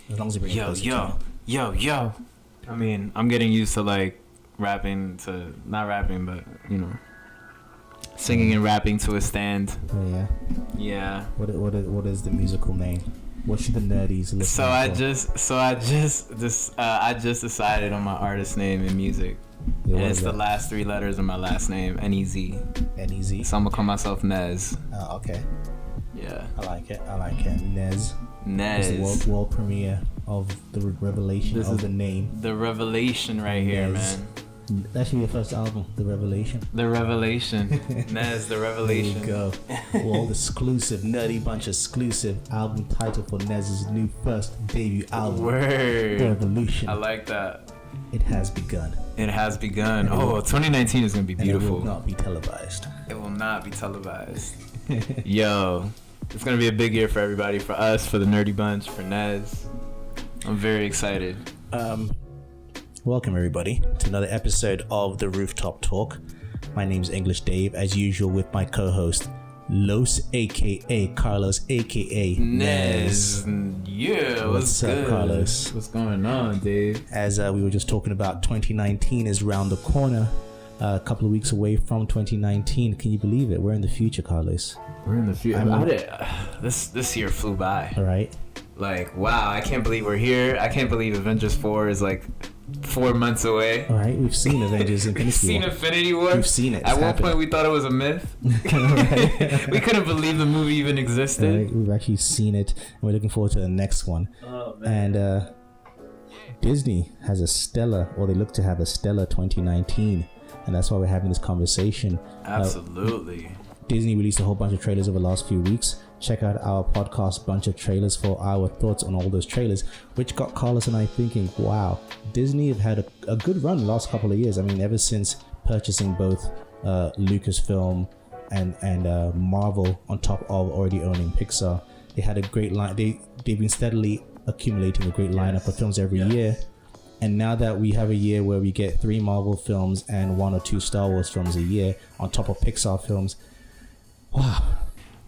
As long as you bring it closer to me. Yo. I mean, I'm getting used to like rapping to not rapping, but you know, singing and rapping to a stand. Oh yeah. Yeah. What is the musical name? What should the nerdies listen So for? I just decided on my artist name in music. Yeah, And what it's is the that? last 3 letters of my last name, N-E-Z. N-E-Z? So I'm gonna call myself Nez. Oh, okay. Yeah. I like it. Nez. It's the Nez. world premiere of the revelation This of is the name. The revelation right here, Nez. man. That should be the first album, The Revelation. The revelation. Nez, the revelation. There you go. World exclusive, Nerdy Bunch exclusive album title for Nez's new first debut album. Word. The Revolution. I like that. It has begun. It has begun. Oh, 2019 is gonna be And beautiful. it will not be televised. It will not be televised. Yo, it's gonna be a big year for everybody, for us, for the Nerdy Bunch, for Nez. I'm very excited. Welcome everybody to another episode of the Rooftop Talk. My name is English Dave, as usual, with my co-host Los, aka Carlos, aka Nez. Yeah, What's up, good? Carlos? What's going on, Dave? As we were just talking about, 2019 is around the corner. A couple of weeks away from 2019. Can you believe it? We're in the future, Carlos. We're in the future. I mean- This year flew by. All right. Like, wow, I can't believe we're here. I can't believe Avengers 4 is like 4 months away. All right. We've seen Avengers We've Infinity seen War. Infinity War. We've seen it. At It's one happened. point, we thought it was a myth. Right. We couldn't believe the movie even All existed. right, we've actually seen it, and we're looking forward to the next one. Oh, man. And Disney has a stellar, or they look to have a stellar 2019, and that's why we're having this conversation. Absolutely. Disney released a whole bunch of trailers over the last few weeks. Check out our podcast, Bunch of Trailers, for our thoughts on all those trailers, which got Carlos and I thinking, wow, Disney have had a good run the last couple of years. I mean, ever since purchasing both Lucasfilm and Marvel, on top of already owning Pixar, they had a great line. They've been steadily accumulating a great lineup of films every year. And now that we have a year where we get 3 Marvel films and 1 or 2 Star Wars films a year, on top of Pixar films, wow.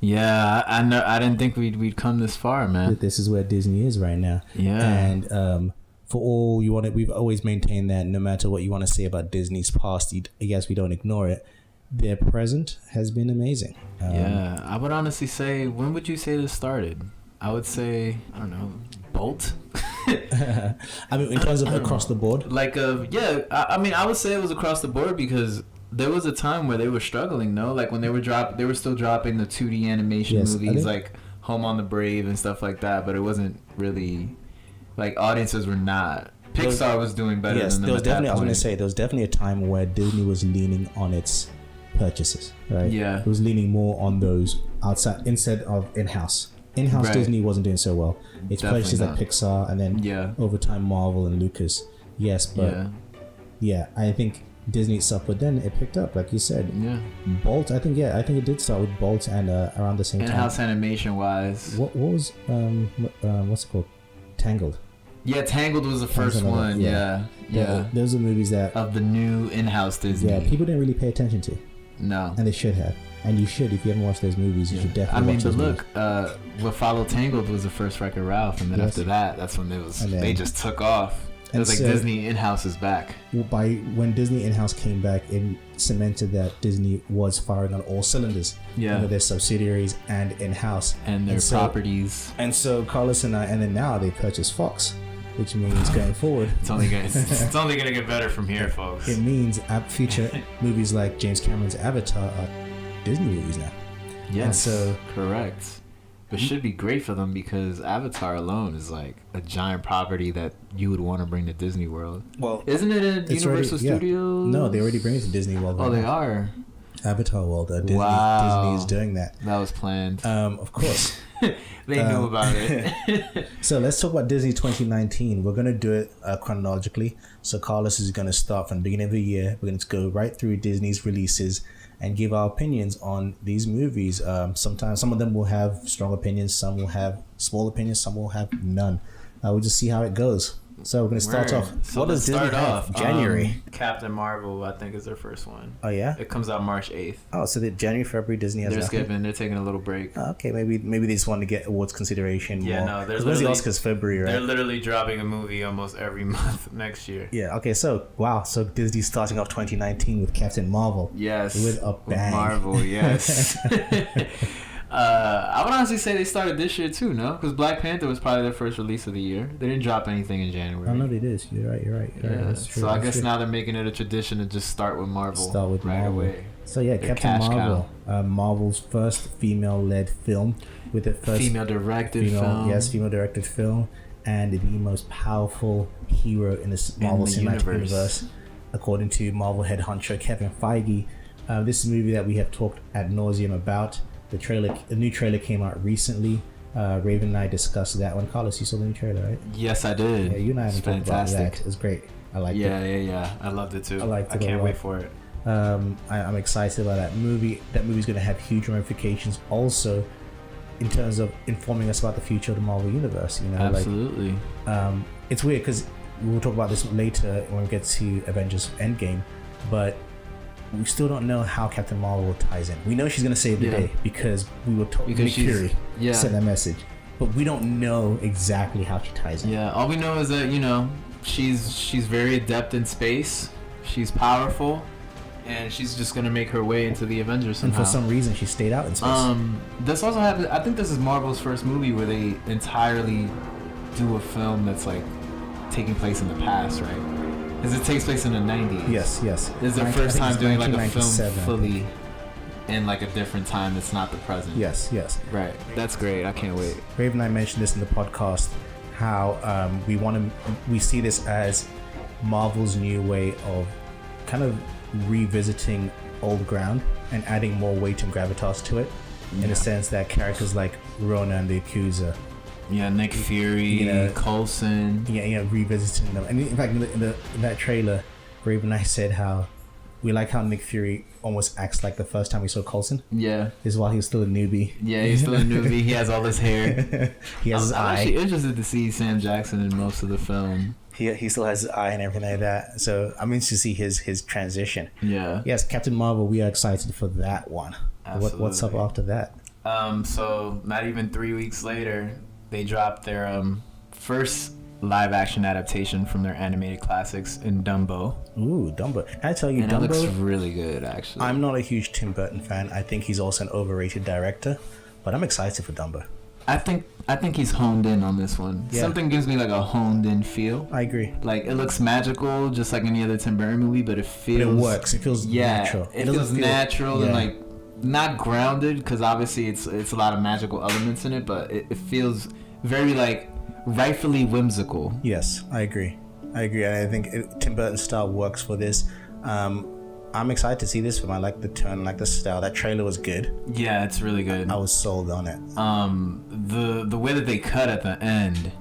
Yeah, I know. I didn't think we'd come this far, man. This is where Disney is right now. Yeah. And for all you want to, we've always maintained that no matter what you want to say about Disney's past, I guess we don't ignore it. Their present has been amazing. Yeah, I would honestly say, when would you say this started? I would say, I don't know, Bolt. I mean, in terms of across the board. Like, yeah. I mean, I would say it was across the board because there was a time where they were struggling, no? Like when they were still dropping the 2D animation Yes, I movies, think- like Home on the Brave and stuff like that. But it wasn't really, like, audiences were not. Pixar was doing better Yes, than them there was at that definitely. I was going point. to say there was definitely a time where Disney was leaning on its purchases, right? Yeah. It was leaning more on those outside instead of in-house. In-house Right. Disney wasn't doing so well. Its Definitely purchases like not. Pixar and then Yeah. over time Marvel and Lucas. Yes, but Yeah. I think Disney itself, but then it picked up, like you said. Yeah. Bolt, I think it did start with Bolt and around the same time. In-house animation wise. What was what's it called? Tangled. Yeah, Tangled was the first another- one. yeah. Yeah. Those are movies that Of the new in-house Disney. yeah people didn't really pay attention to, No. and they should have. And you should, if you haven't watched those movies, you should I definitely mean, watch but those look, what followed Tangled was the first Wreck-It Ralph, and then Yes. after that, that's when And then- they just took off. It And was like so- Disney in-house is back. By when Disney in-house came back, it cemented that Disney was firing on all cylinders. Yeah. Their subsidiaries and in-house. And their so- properties. And so Carlos and I, and then now they purchased Fox, which means going forward, It's only gonna get better from here, folks. it means future movies like James Cameron's Avatar are Disney movies now. Yes, so- correct. But should be great for them because Avatar alone is like a giant property that you would want to bring to Disney World. Well, Isn't it in it's Universal already- yeah. Studios? No, they already bring it to Disney World. Oh, right they now. are. Avatar World. Disney Wow. is doing that. That was planned. Of course. They knew about it. So let's talk about Disney 2019. We're going to do it chronologically. So Carlos is going to start from the beginning of the year. We're going to go right through Disney's releases and give our opinions on these movies. Sometimes some of them will have strong opinions, some will have small opinions, some will have none. We'll just see how it goes. So we're gonna start off. So What does let's Disney start have? off. January. Captain Marvel, I think, is their first one. Oh yeah. It comes out March 8th. Oh, so the January, February, Disney has They're nothing? skipping. They're taking a little break. Oh, okay, maybe they just want to get awards consideration. Yeah, more. no, they're 'Cause when's the literally- Oscars? February, They're right? literally dropping a movie almost every month next year. Yeah. Okay. So wow. So Disney's starting off 2019 with Captain Marvel. Yes. With a bang. Marvel, yes. I would honestly say they started this year too, no? Because Black Panther was probably their first release of the year. They didn't drop anything in January. Oh no, they did. You're right. You're right. Yeah. That's true. So I That's guess true. now they're making it a tradition to just start with Marvel. Start with right Marvel. away. So yeah, They're Captain cash Marvel, Marvel's first female-led film, with the first Female directed film. female-directed film, and the most powerful hero in the Marvel the Cinematic universe. Universe, according to Marvel head honcho Kevin Feige. This is a movie that we have talked ad nauseum about. The new trailer came out recently. Raven and I discussed that one. Carlos, you saw the new trailer, right? Yes, I did. Yeah, you and I It's haven't talked about fantastic. that. It's great. I liked it. Yeah. I loved it too. I liked it a can't lot. wait for it. I'm excited about that movie. That movie's going to have huge ramifications also in terms of informing us about the future of the Marvel Universe. You know, Absolutely. it's weird because we'll talk about this later when we get to Avengers Endgame, but we still don't know how Captain Marvel ties in. We know she's going to save the Yeah. day because we were told Because Nick she's- Fury yeah. sent that message, but we don't know exactly how she ties in. Yeah, all we know is that, she's very adept in space. She's powerful, and she's just gonna make her way into the Avengers And somehow. for some reason, she stayed out in space. This also happened. I think this is Marvel's first movie where they entirely do a film that's like taking place in the past, right? Because it takes place in the 90s. Yes. This is their I first think time it's doing like a film 1997, I fully in like a different time that's not the present. Yes. Right. That's great. I can't wait. Raven and I mentioned this in the podcast, how we see this as Marvel's new way of kind of revisiting old ground and adding more weight and gravitas to it, in Yeah. the sense that characters like Rona and the Accuser, Yeah, Nick Fury, Coulson. revisiting them. And in fact, in that trailer, Raven and I said how we like how Nick Fury almost acts like the first time we saw Coulson. Yeah. Is while he was still a newbie. Yeah, he's still a newbie. He has all this hair. He has his I'm eye. actually interested to see Sam Jackson in most of the film. He still has his eye and everything like that. So I'm interested to see his transition. Yeah. Yes, Captain Marvel, we are excited for that one. What's up Absolutely. after that? So not even 3 weeks later, they dropped their first live action adaptation from their animated classics in Dumbo. Ooh, Dumbo. I tell you, And Dumbo, it looks really good, actually. I'm not a huge Tim Burton fan. I think he's also an overrated director, but I'm excited for Dumbo. I think he's honed in on this one. Yeah. Something gives me like a honed in feel. I agree. Like it looks magical, just like any other Tim Burton movie, but it But feels. it works. It feels natural. It doesn't feels feel- natural yeah. and like not grounded because obviously it's a lot of magical elements in it, but it feels very like rightfully whimsical. Yes, I agree. And I think Tim Burton's style works for this. I'm excited to see this film. I like the tone, I like the style. That trailer was good. Yeah, it's really good. I was sold on it. The way that they cut at the end,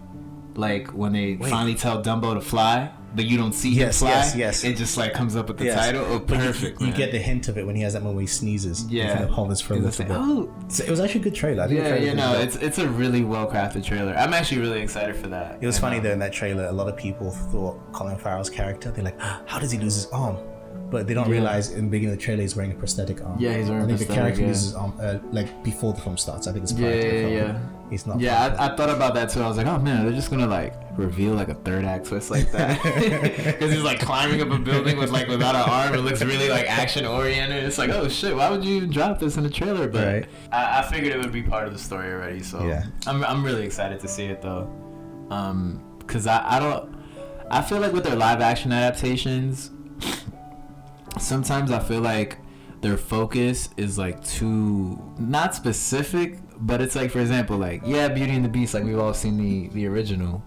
like when they finally tell Dumbo to fly, but you don't see him fly. Yes. It just like comes up at the Yes. title. Oh, But perfect. You man. get the hint of it when he has that moment where he sneezes. Yeah. You kind of hold his for a It's little like, bit. oh. So it was actually a good trailer. I think the trailer was good. It's a really well crafted trailer. I'm actually really excited for that. It was And, funny though, in that trailer, a lot of people thought Colin Farrell's character, they're like, how does he lose his arm? But they don't realize in the beginning of the trailer he's wearing a prosthetic arm. Yeah, he's wearing I think the prosthetic, character yeah. loses his arm like before the film starts. I think it's prior to the film. Yeah. He's not. Yeah, I thought about that too. I was like, oh man, they're just gonna like reveal like a third act twist like that because he's like climbing up a building without an arm. It looks really like action oriented. It's like, oh shit, why would you even drop this in the trailer? But Right. I figured it would be part of the story already. So Yeah. I'm really excited to see it though, because I feel like with their live action adaptations, sometimes I feel like their focus is like too not specific, but it's like, for example, like Beauty and the Beast, like we've all seen the original,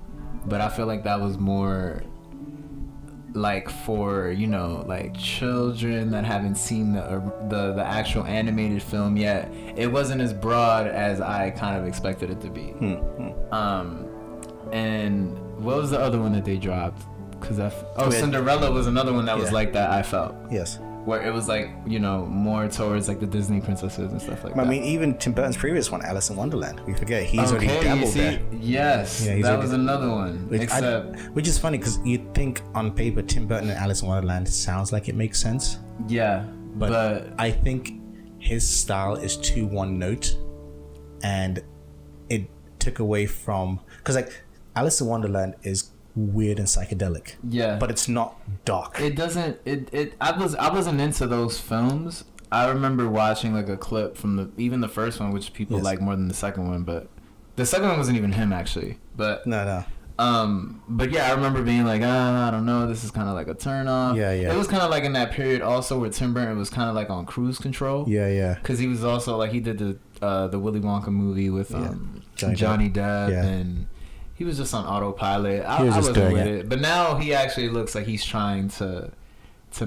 but I feel like that was more like for like children that haven't seen the actual animated film yet. It wasn't as broad as I kind of expected it to be. And what was the other one that they dropped? Cinderella was another one that was Yeah. like that, I felt. Yes. where it was like, you know, more towards like the Disney princesses and stuff like that. I mean, even Tim Burton's previous one, Alice in Wonderland, we forget he's already dabbled there. Yes, Yeah, that was another one. Which is funny because you think on paper Tim Burton and Alice in Wonderland sounds like it makes sense. Yeah, but I think his style is too one note, and it took away from, because like Alice in Wonderland is weird and psychedelic. Yeah, but it's not dark. It doesn't. I wasn't into those films. I remember watching like a clip from even the first one, which people like more than the second one. But the second one wasn't even him actually. But no. But yeah, I remember being like, I don't know, this is kind of like a turn off. Yeah. It was kind of like in that period also where Tim Burton was kind of like on cruise control. Yeah. Because he was also like, he did the Willy Wonka movie with Johnny Depp, and he was just on autopilot. I wasn't with it. But now he actually looks like he's trying to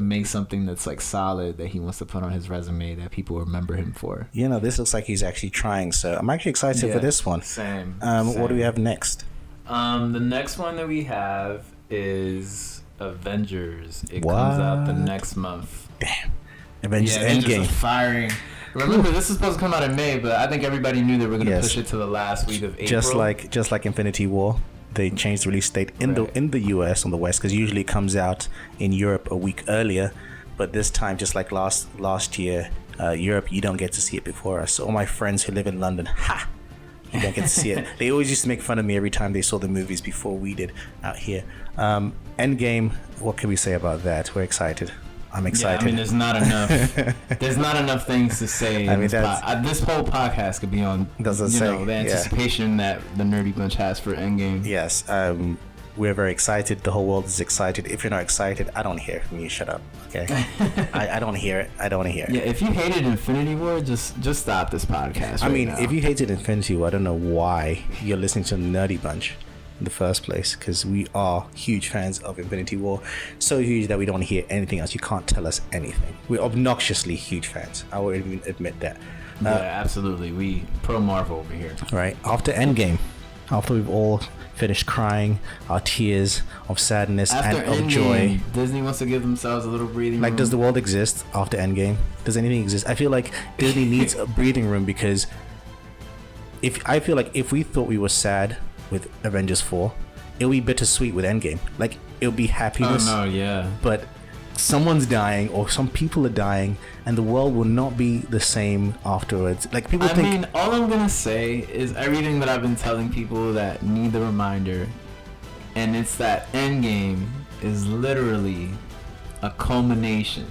make something that's like solid that he wants to put on his resume that people remember him for. You know, this looks like he's actually trying. So I'm actually excited for this one. Same. What do we have next? The next one that we have is Avengers. It comes out the next month. Damn. Avengers Endgame. Endgame. Firing. Remember, this is supposed to come out in May, but I think everybody knew they were going to push it to the last week of April. Just like Infinity War, they changed the release date in the US on the West, because usually it comes out in Europe a week earlier, but this time, just like last year, Europe, you don't get to see it before us. So all my friends who live in London, you don't get to see it. They always used to make fun of me every time they saw the movies before we did out here. Endgame, what can we say about that? We're excited. I'm excited. Yeah, I mean, there's not enough. There's not enough things to say. I mean, this whole podcast could be on. The anticipation that the Nerdy Bunch has for Endgame. Yes, we're very excited. The whole world is excited. If you're not excited, I don't hear it from you. Shut up, okay? I don't hear it. I don't want to hear it. Yeah, if you hated Infinity War, just stop this podcast. I mean, if you hated Infinity War, I don't know why you're listening to the Nerdy Bunch in the first place, because we are huge fans of Infinity War, so huge that we don't want to hear anything else. You can't tell us anything. We're obnoxiously huge fans. I will even admit that. Yeah, absolutely. We pro Marvel over here. Right after Endgame, after we've all finished crying our tears of sadness and of joy, Disney wants to give themselves a little breathing room. Does the world exist after Endgame? Does anything exist? I feel like Disney needs a breathing room, because if we thought we were sad with Avengers 4, it'll be bittersweet with Endgame. Like, it'll be happiness. Oh no, yeah. But someone's dying, or some people are dying, and the world will not be the same afterwards. Like, people think. I mean, all I'm gonna say is everything that I've been telling people that need the reminder, and it's that Endgame is literally a culmination.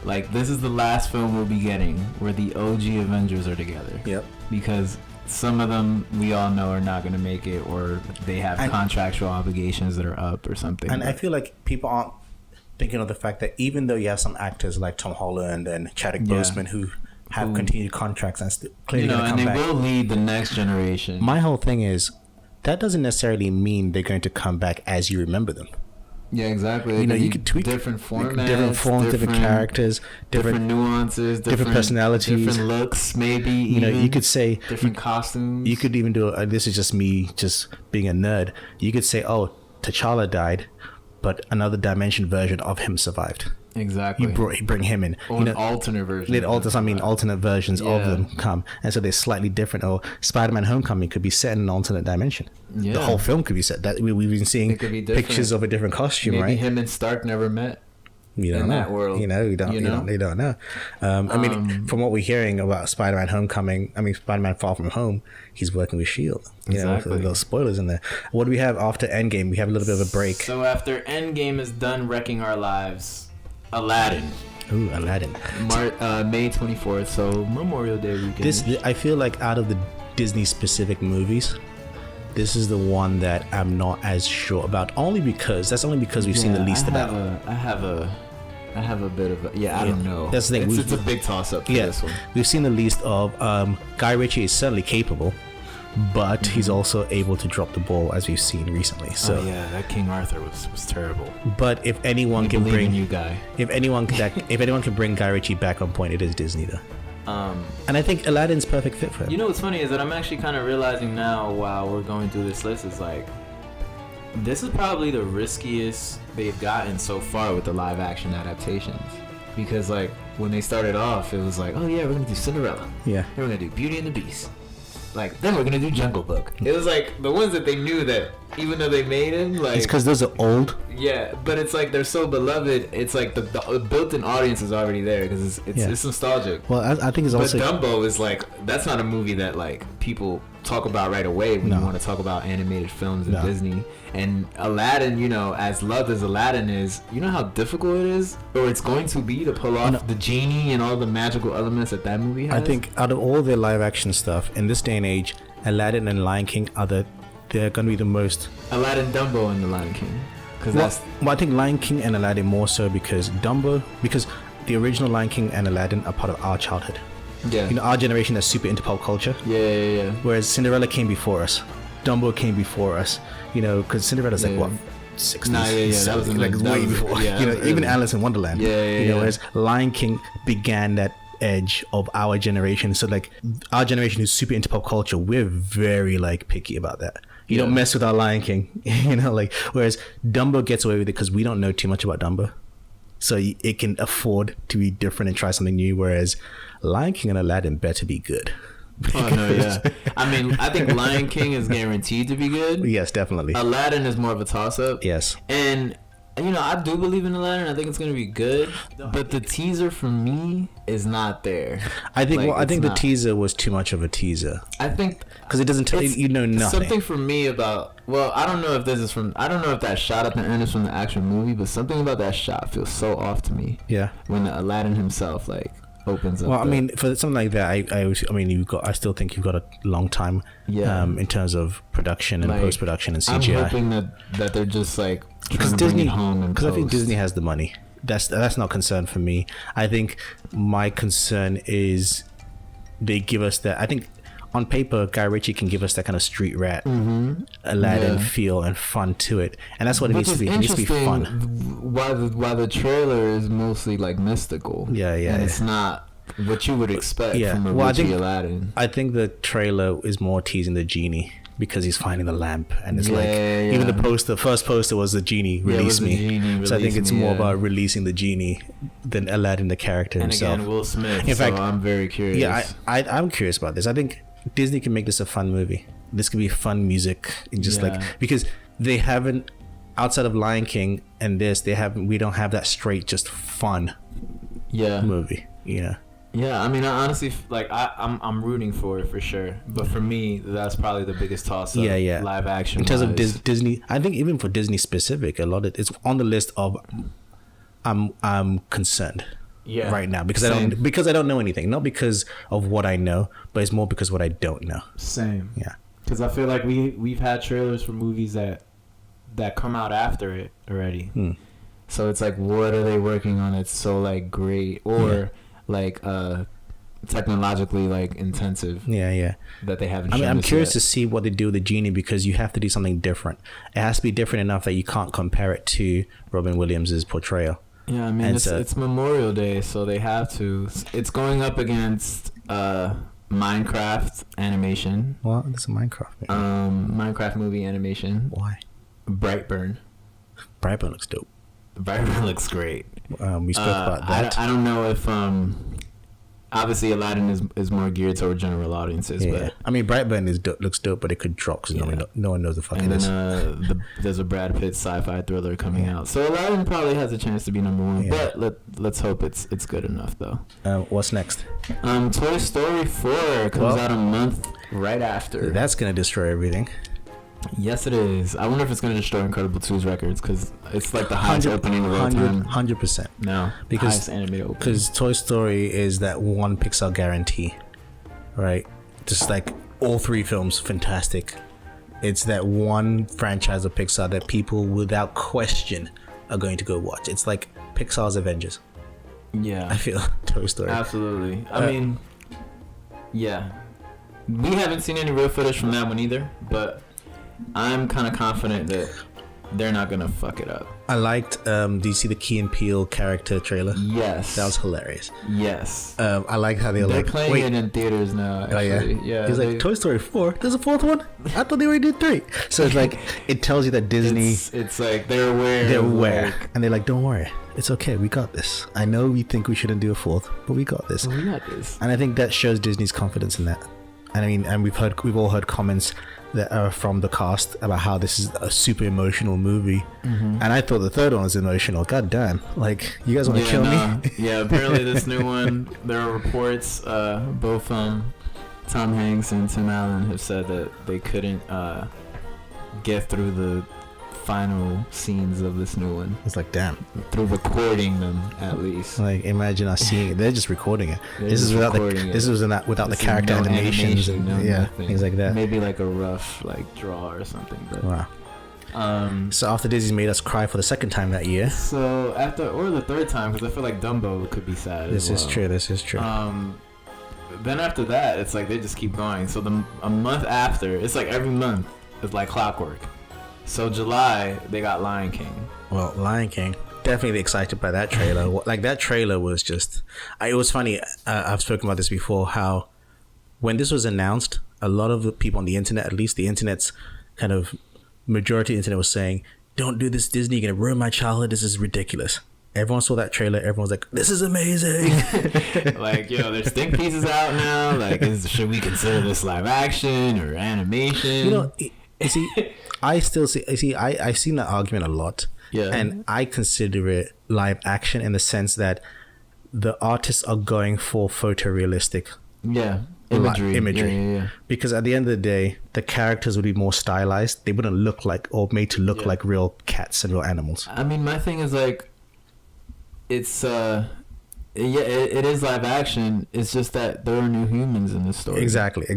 Like, this is the last film we'll be getting where the OG Avengers are together. Yep. Because some of them we all know are not going to make it, or they have contractual obligations that are up or something. And I feel like people aren't thinking of the fact that even though you have some actors like Tom Holland and Chadwick Boseman who have continued contracts and clearly going to come back, and they will lead the next generation. My whole thing is that doesn't necessarily mean they're going to come back as you remember them. Yeah, exactly. You could tweak different formats, different characters, different nuances, different personalities, different looks, maybe. You could say different costumes. You could even do this is just me just being a nerd. You could say, oh, T'Challa died, but another dimension version of him survived. Exactly. You bring him in. Or an alternate version. Alternate versions of them come, and so they're slightly different. Or Spider-Man: Homecoming could be set in an alternate dimension. Yeah. The whole film could be set. That we've been seeing pictures of a different costume, right? Maybe him and Stark never met. You don't know. That world. We don't know. I mean, from what we're hearing about Spider-Man: Spider-Man: Far From Home, he's working with S.H.I.E.L.D. Exactly. Those spoilers in there. What do we have after Endgame? We have a little bit of a break. So after Endgame is done wrecking our lives, Aladdin. Ooh, Aladdin. May 24th, so Memorial Day weekend. I feel like out of the Disney-specific movies, this is the one that I'm not as sure about. Only because we've seen the least about. I have a bit of a... I don't know. That's the thing. It's a big toss-up for this one. We've seen the least of... Guy Ritchie is certainly capable, but he's also able to drop the ball, as we've seen recently. So that King Arthur was terrible. But if anyone can bring you, Guy. If anyone can bring Guy Ritchie back on point, it is Disney, though. And I think Aladdin's perfect fit for him. You know what's funny is that I'm actually kind of realizing now, while we're going through this list, is like, this is probably the riskiest they've gotten so far with the live action adaptations. because like when they started off, it was like, oh yeah, we're gonna do Cinderella. Yeah. Then we're gonna do Beauty and the Beast. Like then we're gonna do Jungle Book. It was like the ones that they knew that even though they made them, like It's because those are old. yeah, but it's like they're so beloved. It's like the built-in audience is already there because it's nostalgic. Well, I think it's But also. Dumbo is like that's not a movie that like people talk about right away when No. you want to talk about animated films and No. Disney. And Aladdin, you know, as loved as Aladdin is, you know how difficult it is, or it's going to be to pull off the genie and all the magical elements that movie has. I think out of all their live action stuff in this day and age, Aladdin and Lion King they're going to be the most. Aladdin, Dumbo, and the Lion King, because that's I think Lion King and Aladdin more so because the original Lion King and Aladdin are part of our childhood. yeah, You know, our generation that's super into pop culture. yeah. Whereas Cinderella came before us, Dumbo came before us. You know, because Cinderella's like Yeah. what, 60s? Nah, yeah, that was like that way was- before. yeah, You know, that was even early. Alice in Wonderland. Yeah, You know, yeah. whereas Lion King began that edge of our generation. So like our generation who's super into pop culture, we're very like picky about that. You don't Yeah. mess with our Lion King. You know, like whereas Dumbo gets away with it because we don't know too much about Dumbo. So it can afford to be different and try something new. Whereas Lion King and Aladdin better be good. Oh no, yeah. I mean, I think Lion King is guaranteed to be good. Yes, definitely. Aladdin is more of a toss-up. Yes. And you know, I do believe in Aladdin. I think it's gonna be good, but the teaser for me is not there. I think. Like, Well, I think it's the not. teaser was too much of a teaser I think because it doesn't tell you. it's You know nothing. something for me about. Well, I don't know if this is from. I don't know if that shot at the end is from the actual movie, but something about that shot feels so off to me. Yeah. When the Aladdin himself like opens up. Well, I mean, for something like that, I mean, I still think you've got a long time. Yeah. In terms of production and Like, post production and I'm CGI. hoping that they're just like Because trying to bring Disney, it home and because I think Disney has the money. That's not concern for me. I think my concern is they give us that. I think on paper, Guy Ritchie can give us that kind of street rat, Aladdin Yeah. feel and fun to it, and that's what it Which needs to is be. It needs to be interesting. fun. Why the trailer is mostly like mystical. Yeah, and it's not what you would expect Yeah. from a Well, I Ritchie think- Aladdin. I think the trailer is more teasing the genie because he's finding the lamp, and it's Yeah, like yeah. even the first poster was the genie Yeah, it release was the me. genie, So I think release it's me, more yeah. about releasing the genie than Aladdin the character And himself. again, Will Smith. In so fact, I'm very curious. Yeah, I'm curious about this. I think Disney can make this a fun movie. This could be fun music, and just Yeah. like because they haven't outside of Lion King and this, we don't have that straight just fun yeah. movie. Yeah. Yeah, I mean, I honestly like I'm rooting for it for sure. But for me, that's probably the biggest toss up. Yeah. Live action. In terms of wise. Disney, I think even for Disney specific, a lot of it's on the list of I'm concerned Yeah. right now because Same. I don't know anything, not because of what I know, but it's more because what I don't know. Same. Yeah. Because I feel like we've had trailers for movies that come out after it already. So it's like, what are they working on? It's so like great or like technologically like intensive Yeah. that they haven't. I mean, shown I'm us curious yet. to see what they do with the genie because you have to do something different. It has to be different enough that you can't compare it to Robin Williams' portrayal. Yeah, I mean, And it's Memorial Day, so they have to. It's going up against Minecraft animation. Well, it's a Minecraft movie. Minecraft movie animation. Why? Brightburn. Brightburn looks dope. Brightburn looks great. We spoke about that. I don't know if obviously Aladdin is more geared toward general audiences, Yeah. but I mean, Brightburn looks dope, but it could drop because no one knows the fuck and it is. then there's a Brad Pitt sci-fi thriller coming out, so Aladdin probably has a chance to be number one. Yeah. But let's hope it's good enough though. What's next? Toy Story 4 comes out a month right after. That's gonna destroy everything. Yes, it is. I wonder if it's going to destroy Incredible 2's records because it's like the highest opening of all time. 100%. No, Because- highest animated opening. Because Toy Story is that one Pixar guarantee, right? Just like all three films, fantastic. It's that one franchise of Pixar that people, without question, are going to go watch. It's like Pixar's Avengers. Yeah, I feel Toy Story. absolutely. I mean, yeah, we haven't seen any real footage from that one either, but I'm kind of confident that they're not gonna fuck it up. I liked. Do you see the Key and Peele character trailer? Yes, That was hilarious. Yes, I like how they're like, playing it in theaters now. Actually. Oh yeah. He's like Toy Story 4. There's a fourth one. I thought they already did 3. So it's like it tells you that Disney. It's like they're aware. They're aware, and they're like, don't worry, it's okay. We got this. I know we think we shouldn't do a 4th, but we got this. We got this. And I think that shows Disney's confidence in that. And I mean, and we've all heard comments that are from the cast about how this is a super emotional movie. And I thought the third one was emotional. God damn, like you guys want to kill me? Yeah, apparently this new one, there are reports, both Tom Hanks and Tim Allen have said that they couldn't get through the final scenes of this new one. It's like, damn, through recording them at least. Like imagine us seeing it. They're just recording it. This is without the character animations and things like that. Maybe like a rough like draw or something. But, wow. So after Disney's made us cry for the second time that year. So or the third time, because I feel like Dumbo could be sad. This is true. Then after that, it's like they just keep going. So a month after, it's like every month, it's like clockwork. So July, they got Lion King. Well, Lion King, definitely excited by that trailer. Like that trailer was just, it was funny. I've spoken about this before, how when this was announced, a lot of the people on the internet, at least the internet's kind of majority of the internet was saying, don't do this, Disney, you're gonna ruin my childhood, this is ridiculous. Everyone saw that trailer, everyone's like, this is amazing. Like, there's think pieces out now, like should we consider this live action or animation? You see, I've seen that argument a lot. Yeah. And I consider it live action in the sense that the artists are going for photorealistic imagery. Yeah. Because at the end of the day, the characters would be more stylized. They wouldn't look like, or made to look like real cats and real animals. I mean, my thing is like, it's it is live action. It's just that there are new humans in this story. Exactly.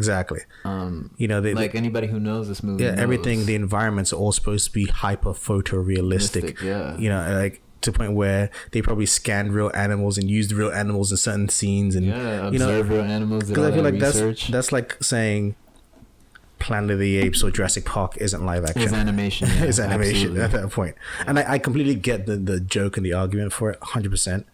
Like anybody who knows this movie. Yeah, everything. The environments are all supposed to be hyper photorealistic. Yeah. Like to the point where they probably scanned real animals and used real animals in certain scenes and observe real animals. Because I feel like that's like saying Planet of the Apes or Jurassic Park isn't live action. It's animation. Yeah, it's animation at that point. And I completely get the joke and the argument for it, 100%.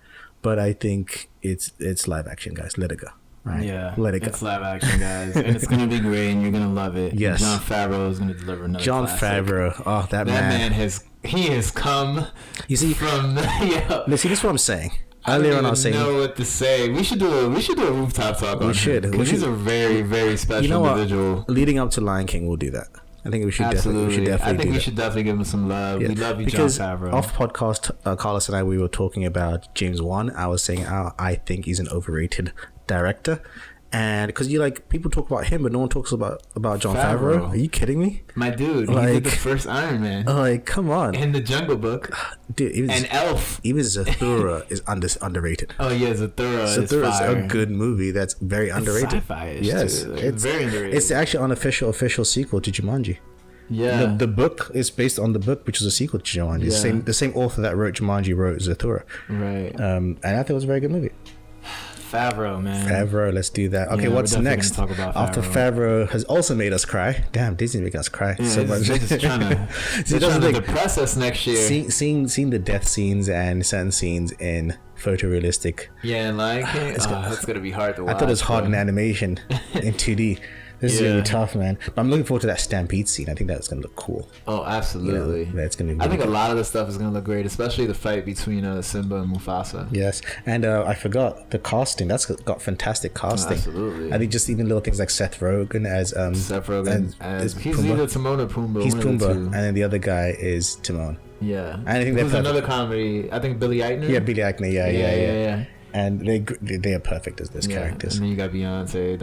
But I think it's live action, guys. Let it go. Right? Yeah. Let it go. It's live action, guys. And it's going to be great and you're going to love it. Yes. Jon Favreau is going to deliver another classic. Favreau. Oh, that man has come from... Listen, this is what I'm saying. Earlier on I was saying... I don't know what to say. We should do a rooftop talk on him. Because he's a very, very special individual. Leading up to Lion King, we'll do that. I think we should definitely give him some love. Yeah. We love you, Jon Favreau. Off podcast, Carlos and I, we were talking about James Wan. I was saying I think he's an overrated director. And because people talk about him, but no one talks about Jon Favreau. Are you kidding me? My dude, he did the first Iron Man. Like, come on. And the Jungle Book. Dude, and Elf. Even Zathura is underrated. Oh yeah, Zathura is a good movie that's very underrated. Sci-fi-ish. Yes, it's very underrated. It's actually an official sequel to Jumanji. Yeah, the book is based on the book, which is a sequel to Jumanji. Yeah. The same author that wrote Jumanji wrote Zathura. Right. And I thought it was a very good movie. Favreau, man. Favreau, let's do that. Okay, what's next? After Favreau has also made us cry. Damn, Disney making us cry so much. They're just trying to depress us next year. Seeing the death scenes and certain scenes in photorealistic. Yeah, like it's gonna be hard to watch. I thought it was hard in animation in 2D. This is gonna be tough, man. But I'm looking forward to that stampede scene. I think that's gonna look cool. Oh, absolutely. That's gonna be. I think a lot of the stuff is gonna look great, especially the fight between Simba and Mufasa. Yes, and I forgot the casting. That's got fantastic casting. Absolutely. I think just even little things like Seth Rogen as he's Pumbaa. either Timon or Pumbaa. He's Pumbaa, and then the other guy is Timon. Yeah, and I think there's another comedy. I think Billy Eichner. Yeah, Billy Eichner. Yeah. And they are perfect as those characters. And then you got Beyonce,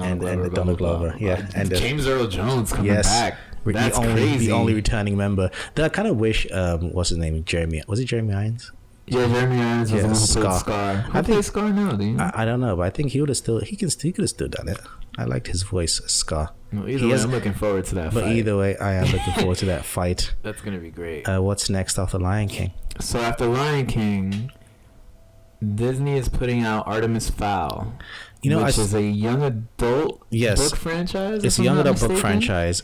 Donald Glover. Yeah, and James Earl Jones coming back. That's crazy. The only returning member. That I kind of wish. What's his name? Jeremy. Was it Jeremy Irons? Yeah, Jeremy Irons was Scar. Who plays Scar now? Do you know? I don't know, but I think he could have still done it. I liked his voice, Scar. Well, either way, I'm looking forward to that fight. But either way, I am looking forward to that fight. That's gonna be great. What's next after Lion King? So after Lion King, Disney is putting out Artemis Fowl, which is a young adult book franchise. It's a young adult book franchise.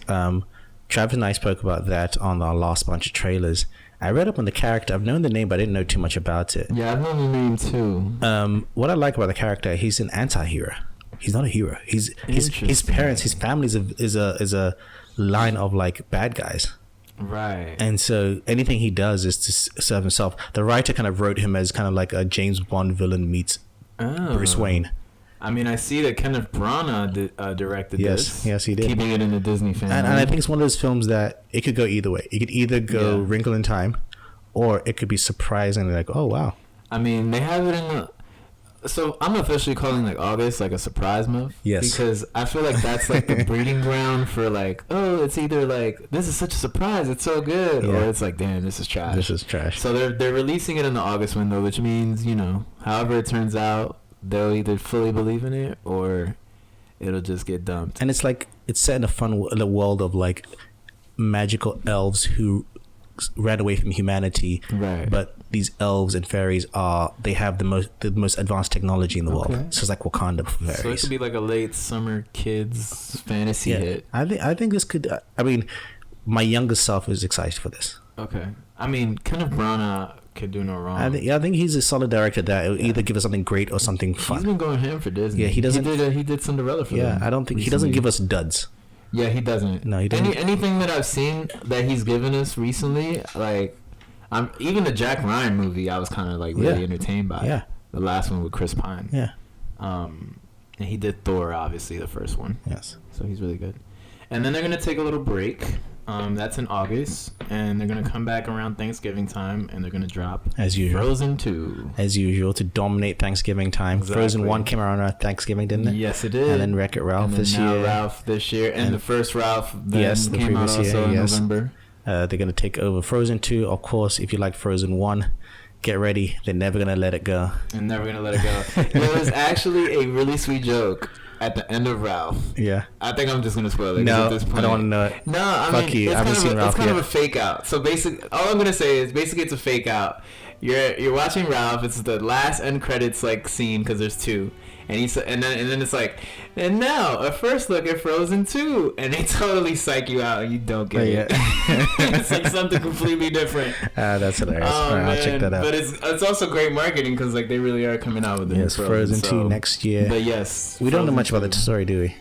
Travis and I spoke about that on our last bunch of trailers. I read up on the character. I've known the name, but I didn't know too much about it. Yeah, I've known the name too. What I like about the character, he's an anti-hero. He's not a hero. His parents, his family is a line of like bad guys. Right. And so anything he does is to serve himself. The writer kind of wrote him as kind of like a James Bond villain meets Bruce Wayne. I mean, I see that Kenneth Branagh directed this. Yes, he did. Keeping it in the Disney family. And I think it's one of those films that it could go either way. It could either go Wrinkle in Time, or it could be surprising, like, oh, wow. I mean, they have it in the... So I'm officially calling like August like a surprise month. Yes. Because I feel like that's like the breeding ground for like, oh, it's either like, this is such a surprise, it's so good, or it's like, damn, this is trash. This is trash. So they're releasing it in the August window, which means, you know, however it turns out, they'll either fully believe in it or it'll just get dumped. And it's like, it's set in a world of like magical elves who ran away from humanity, right? But these elves and fairies they have the most advanced technology in the world. So it's like Wakanda for fairies. So it could be like a late summer kids fantasy hit. I think this could. I mean, my younger self is excited for this. Okay. I mean, Kenneth Branagh could do no wrong. I think he's a solid director that will either give us something great or something fun. He's been going ham for Disney. Yeah, he doesn't. He did Cinderella for them. I don't think recently. he doesn't give us duds. Yeah, he doesn't. No, he doesn't. Anything that I've seen that he's given us recently, like, even the Jack Ryan movie, I was kind of like really entertained by. Yeah. The last one with Chris Pine. Yeah. And he did Thor, obviously, the first one. Yes. So he's really good. And then they're gonna take a little break. That's in August, and they're gonna come back around Thanksgiving time, and they're gonna drop as usual Frozen 2 to dominate Thanksgiving time. Exactly. Frozen 1 came around Thanksgiving, didn't it? Yes, it did. And then Wreck-It Ralph this year. And the first Ralph the came previous out also year, in November. They're gonna take over Frozen 2. Of course, if you like Frozen 1, get ready. They're never gonna let it go. They're never gonna let it go. There was actually a really sweet joke at the end of Ralph. Yeah. I think I'm just gonna spoil it. No, at this point, I don't want to know it. No, I Fuck mean, you. I haven't seen Ralph It's kind yet. of a fake out. So basically, all I'm gonna say is basically it's a fake out. You're watching Ralph. It's the last end credits like scene because there's two, and then it's like, and now a first look at Frozen 2, and they totally psych you out and you don't get it. It's like something completely different. That's hilarious. Oh, All right, I'll check that out. But it's also great marketing because like they really are coming out with it. Yes, Frozen 2 next year. But yes, we don't know much about the story, do we?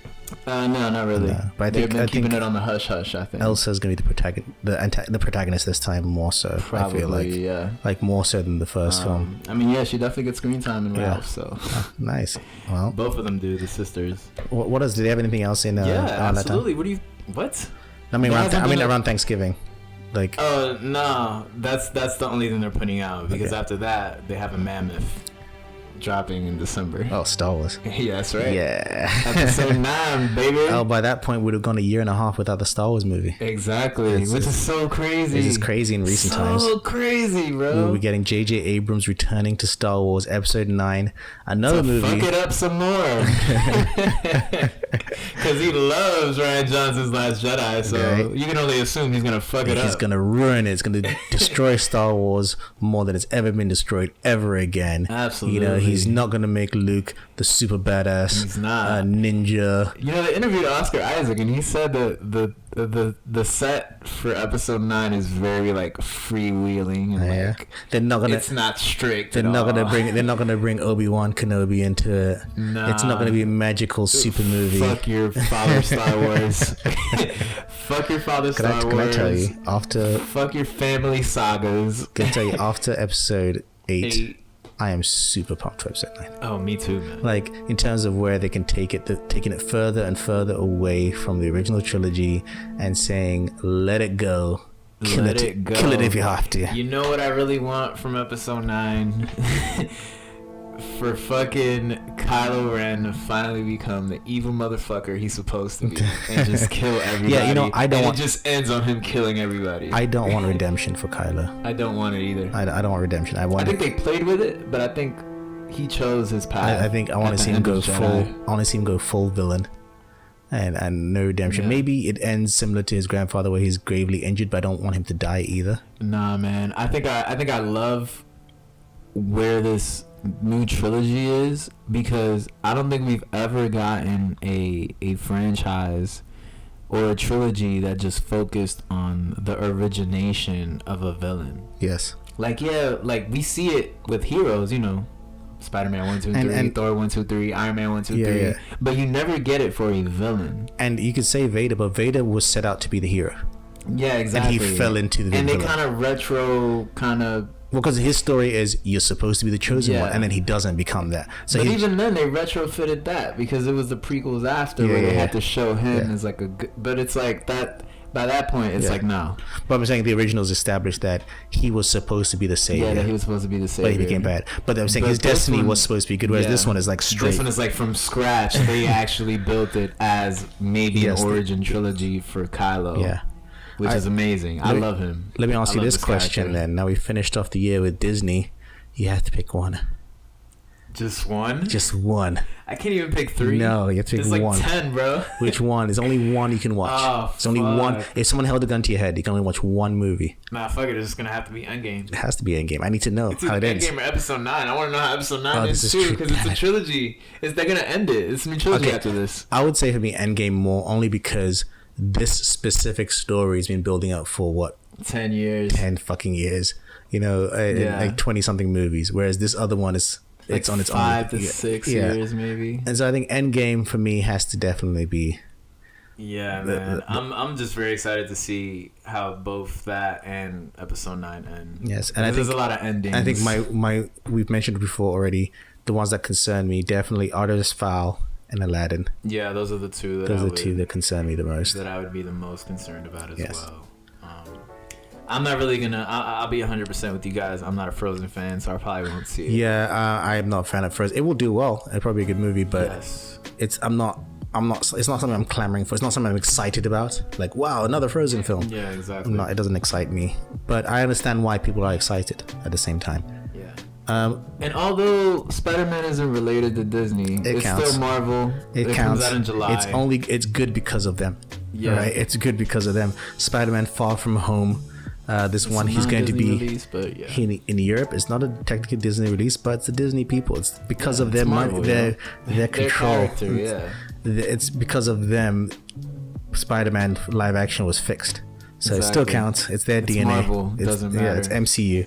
No, not really. No, but They've been keeping it on the hush hush. I think Elsa's gonna be the protagonist this time more so. Probably, I feel like like more so than the first film. I mean, she definitely gets screen time in Ralph. So nice. Well, both of them do, the sisters. What else? Do they have anything else in? Absolutely. What? I mean, around Thanksgiving. Like. Oh no, that's the only thing they're putting out because after that they have a mammoth dropping in December. Oh, Star Wars. Yeah, that's right. Yeah. Episode 9, baby. Oh, by that point, we'd have gone a year and a half without the Star Wars movie. Exactly. Which is so crazy. This is crazy in recent times. So crazy, bro. We'll be getting J.J. Abrams returning to Star Wars Episode 9. Another movie. Fuck it up some more. Because he loves Rian Johnson's Last Jedi, so you can only assume he's going to fuck it up. He's going to ruin it. It's going to destroy Star Wars more than it's ever been destroyed ever again. Absolutely. He's not going to make Luke the super badass ninja. They interviewed Oscar Isaac, and he said that the set for Episode 9 is very like freewheeling and like they're not gonna. It's not strict. They're not gonna bring Obi-Wan Kenobi into it. Nah. It's not gonna be a magical super movie. Fuck your father, Star Wars. Fuck your father, Star Wars. Can I tell you after? Fuck your family sagas. Can I tell you after Episode 8. I am super pumped for Episode 9. Oh, me too, man. Like, in terms of where they can take it, taking it further and further away from the original trilogy and saying, let it go. Kill it if you have to. You know what I really want from Episode 9? For fucking Kylo Ren to finally become the evil motherfucker he's supposed to be and just kill everybody. Yeah, I don't want... it just ends on him killing everybody. I don't want redemption for Kylo. I don't want it either. I don't want redemption. I think they played with it, but I think he chose his path. I think I want to see him go full. I want to see him go full villain, and no redemption. Yeah. Maybe it ends similar to his grandfather, where he's gravely injured, but I don't want him to die either. Nah, man. I think I love where this new trilogy is, because I don't think we've ever gotten a franchise or a trilogy that just focused on the origination of a villain. Yes. Like, yeah, like we see it with heroes, you know, Spider-Man 1, 2, 3, and Thor 1, 2, 3, Iron Man 1, 2, Yeah, 3. yeah. But you never get it for a villain. And you could say Vader, but Vader was set out to be the hero. Yeah, exactly. And he fell into the And they villain. kind of retro, Well, because his story is you're supposed to be the chosen Yeah. one, and then he doesn't become that. So but he, even then, they retrofitted that because it was the prequels after where they had to show him as like a good. But it's like that. By that point, it's like no. But I'm saying the originals established that he was supposed to be the savior. Yeah, that he was supposed to be the savior. But he became bad. But I'm saying But his this destiny one- was supposed to be good, whereas this one is like straight. This one is like from scratch. They actually built it as maybe Yes, an origin trilogy for Kylo. Yeah. Which is amazing. I love him. Let me ask I you love this question character. then. Now we finished off the year with Disney. You have to pick one. Just one? Just one. I can't even pick three. No, you have to pick There's like one. 10, bro. Which one? There's only one you can watch. Oh, It's only one. fuck. If someone held a gun to your head, you can only watch one movie. Nah, fuck it. It's just gonna have to be Endgame. It has to be Endgame. I need to know It's how it either ends. Endgame or Episode 9. I want to know how Episode 9 Oh, ends this is too, true. because it's a trilogy. They're gonna end it. It's a new trilogy Okay. after this. I would say for me, Endgame more only because this specific story has been building up for what 10 years. 10 fucking years. You know, Yeah. like 20 something movies. Whereas this other one is it's on its own. 5 to 6 years, maybe. And so I think Endgame for me has to definitely be. Yeah, man. I'm just very excited to see how both that and Episode 9 end. Yes, and I there's think a lot of endings. I think my we've mentioned before already. The ones that concern me definitely Artemis Fowl and Aladdin. Yeah, those are the two that Those are the two that concern me the most. that I would be the most concerned about as Yes. well. I'm not really gonna. I'll be 100% with you guys. I'm not a Frozen fan, so I probably won't see it. Yeah, I am not a fan of Frozen. It will do well. It's probably a good movie, but Yes. it's I'm not. It's not something I'm clamoring for. It's not something I'm excited about. Like, wow, another Frozen film. Yeah, exactly. I'm not. It doesn't excite me. But I understand why people are excited at the same time. Yeah. And although Spider-Man isn't related to Disney, it's counts. still Marvel. It comes counts. out in July. It's good because of them. Yeah. Right? It's good because of them. Spider-Man Far From Home. This one, he's going to be release, but yeah. in Europe. It's not a technically Disney release, but it's the Disney people. It's because of it's their Marvel, their Their control. character, yeah. It's because of them. Spider-Man live action was fixed, so it still Exactly. counts. It's their It's DNA. Marvel. It's, Doesn't Yeah, matter. it's MCU.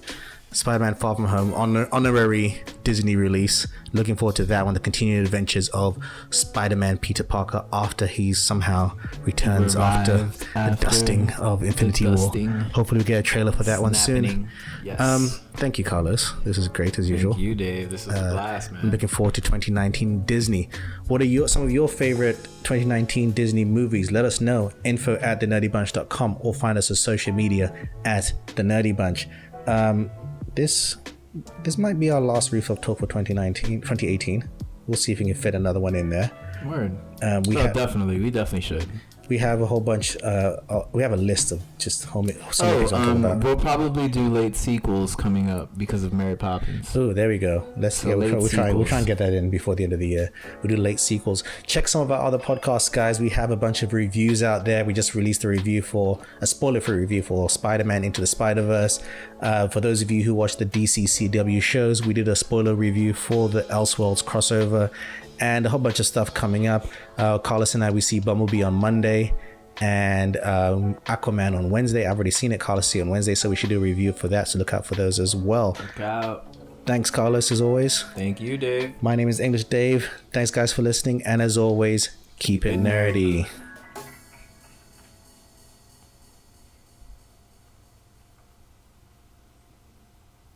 Spider-Man Far From Home, honorary Disney release. Looking forward to that one, the continued adventures of Spider-Man Peter Parker after he somehow returns after the dusting of Infinity War. Hopefully we get a trailer for that one soon. Yes. Thank you, Carlos. This is great as usual. Thank you, Dave. This is a blast, man. I'm looking forward to 2019 Disney. What are some of your favorite 2019 Disney movies? Let us know. info@thenerdybunch.com or find us on social media at The Nerdy Bunch. This might be our last Reef of Talk for 2018. We'll see if we can fit another one in there. Word. We definitely should. We have a whole bunch. We have a list of just some movies I'm talking about. We'll probably do late sequels coming up because of Mary Poppins. Oh, there we go. We'll try and get that in before the end of the year. We'll do late sequels. Check some of our other podcasts, guys. We have a bunch of reviews out there. We just released a spoiler-free review for Spider-Man Into the Spider-Verse. For those of you who watch the DC CW shows, we did a spoiler review for the Elseworlds crossover and a whole bunch of stuff coming up. Carlos and I, we see Bumblebee on Monday and Aquaman on Wednesday. I've already seen it. Carlos see it on Wednesday, so we should do a review for that, so look out for those as well. Look out. Thanks, Carlos, as always. Thank you, Dave. My name is English Dave. Thanks, guys, for listening, and as always, keep it nerdy.